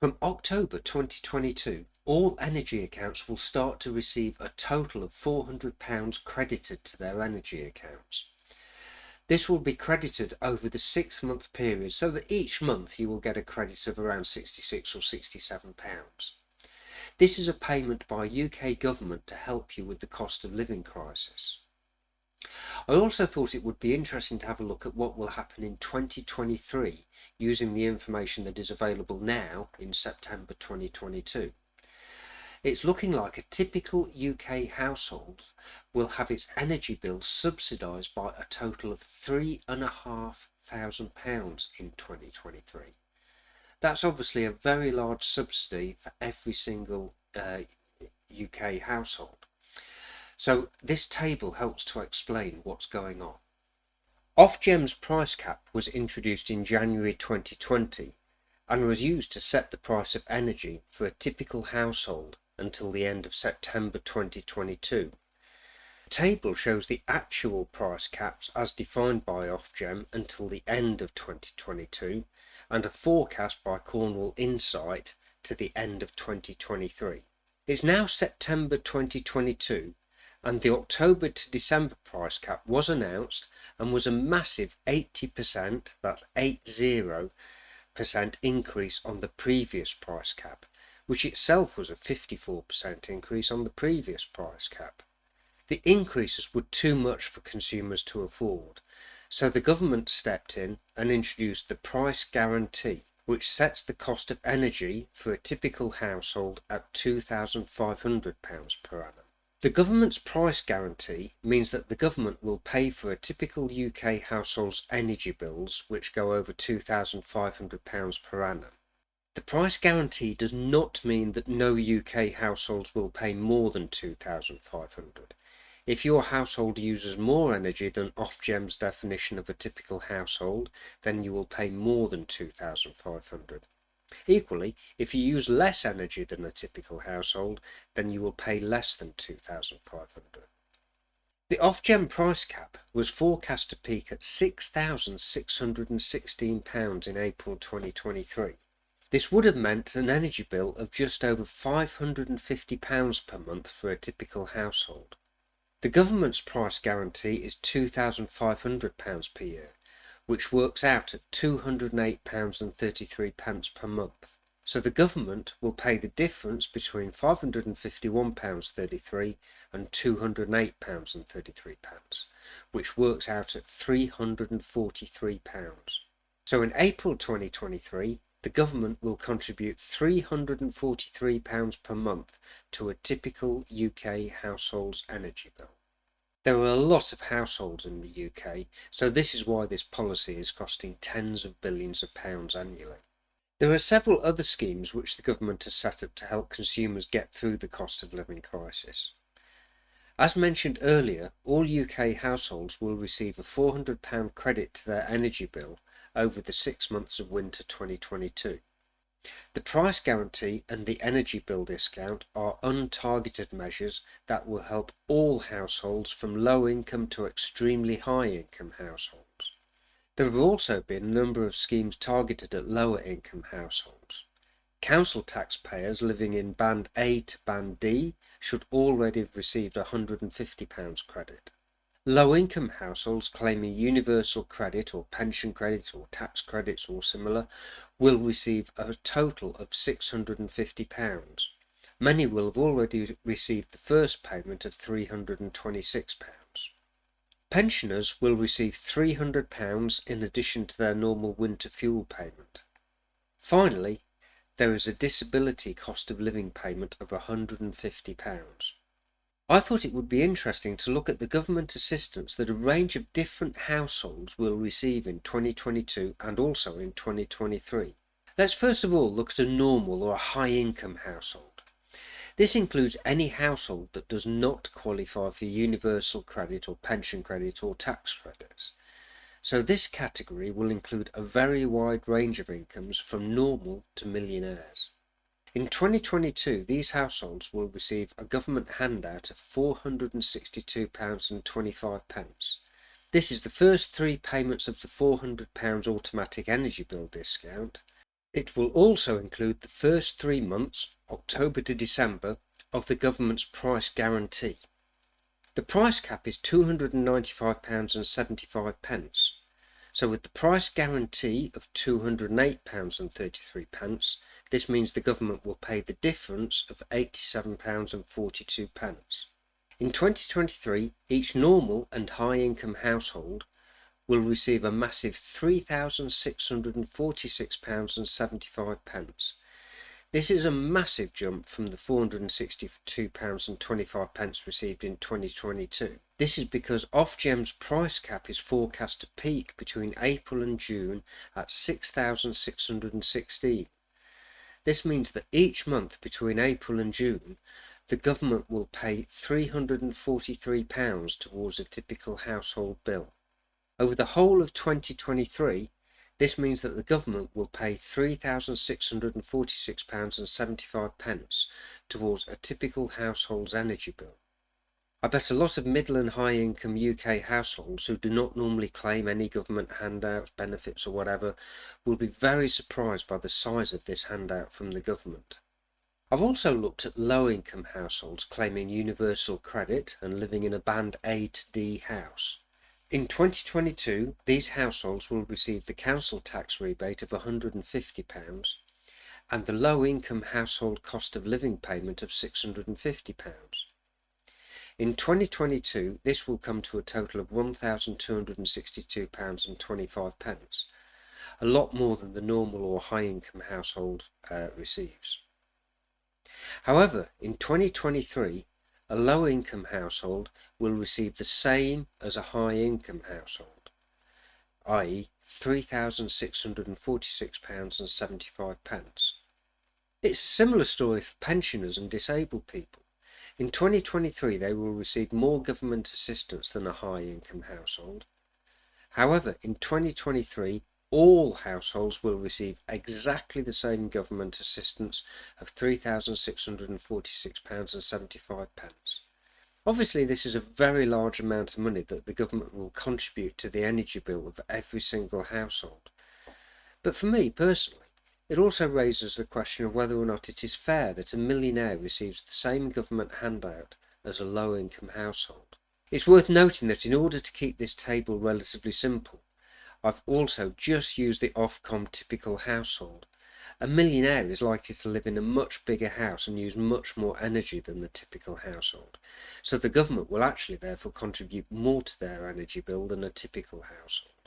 From October 2022, all energy accounts will start to receive a total of £400 credited to their energy accounts. This will be credited over the 6-month period, so that each month you will get a credit of around £66 or £67. This is a payment by UK government to help you with the cost of living crisis. I also thought it would be interesting to have a look at what will happen in 2023 using the information that is available now in September 2022. It's looking like a typical UK household will have its energy bill subsidised by a total of £3,500 in 2023. That's obviously a very large subsidy for every single UK household. So this table helps to explain what's going on. Ofgem's price cap was introduced in January 2020 and was used to set the price of energy for a typical household until the end of September 2022. The table shows the actual price caps as defined by Ofgem until the end of 2022 and a forecast by Cornwall Insight to the end of 2023. It's now September 2022 and the October to December price cap was announced and was a massive 80%, that's 80% increase on the previous price cap, which itself was a 54% increase on the previous price cap. The increases were too much for consumers to afford, so the government stepped in and introduced the price guarantee, which sets the cost of energy for a typical household at £2,500 per annum. The government's price guarantee means that the government will pay for a typical UK household's energy bills which go over £2,500 per annum. The price guarantee does not mean that no UK households will pay more than £2,500. If your household uses more energy than Ofgem's definition of a typical household, then you will pay more than £2,500. Equally, if you use less energy than a typical household, then you will pay less than £2,500. The Ofgem price cap was forecast to peak at £6,616 in April 2023. This would have meant an energy bill of just over £550 per month for a typical household. The government's price guarantee is £2,500 per year, which works out at £208.33 per month. So the government will pay the difference between £551.33 and £208.33, which works out at £343. So in April 2023, the government will contribute £343 per month to a typical UK household's energy bill. There are a lot of households in the UK, so this is why this policy is costing tens of billions of pounds annually. There are several other schemes which the government has set up to help consumers get through the cost of living crisis. As mentioned earlier, all UK households will receive a £400 credit to their energy bill over the 6 months of winter 2022. The price guarantee and the energy bill discount are untargeted measures that will help all households from low income to extremely high income households. There have also been a number of schemes targeted at lower income households. Council taxpayers living in Band A to Band D should already have received £150 credit. Low-income households claiming universal credit or pension credit or tax credits or similar will receive a total of £650. Many will have already received the first payment of £326. Pensioners will receive £300 in addition to their normal winter fuel payment. Finally, there is a disability cost of living payment of £150. I thought it would be interesting to look at the government assistance that a range of different households will receive in 2022 and also in 2023. Let's first of all look at a normal or a high-income household. This includes any household that does not qualify for universal credit or pension credit or tax credits. So this category will include a very wide range of incomes from normal to millionaires. In 2022, these households will receive a government handout of £462.25. This is the first 3 payments of the £400 automatic energy bill discount, It will also include the first 3 months, October to December, of the government's price guarantee. The price cap is £295.75. So with the price guarantee of £208.33, this means the government will pay the difference of £87.42. In 2023, each normal and high income household will receive a massive £3,646.75. This is a massive jump from the £462.25 received in 2022. This is because Ofgem's price cap is forecast to peak between April and June at £6,616. This means that each month between April and June, the government will pay £343 towards a typical household bill. Over the whole of 2023, this means that the government will pay £3,646.75 towards a typical household's energy bill. I bet a lot of middle and high income UK households who do not normally claim any government handouts, benefits or whatever will be very surprised by the size of this handout from the government. I've also looked at low income households claiming universal credit and living in a band A to D house. In 2022, these households will receive the council tax rebate of £150 and the low-income household cost of living payment of £650. In 2022, this will come to a total of £1,262.25, a lot more than the normal or high-income household receives. However, in 2023, a low-income household will receive the same as a high-income household, i.e. £3,646.75. It's a similar story for pensioners and disabled people. In 2023, they will receive more government assistance than a high-income household. However, in 2023, all households will receive exactly the same government assistance of £3,646.75. Obviously, this is a very large amount of money that the government will contribute to the energy bill of every single household. But for me personally, it also raises the question of whether or not it is fair that a millionaire receives the same government handout as a low-income household. It's worth noting that in order to keep this table relatively simple, I've also just used the Ofcom typical household. A millionaire is likely to live in a much bigger house and use much more energy than the typical household, so the government will actually therefore contribute more to their energy bill than a typical household.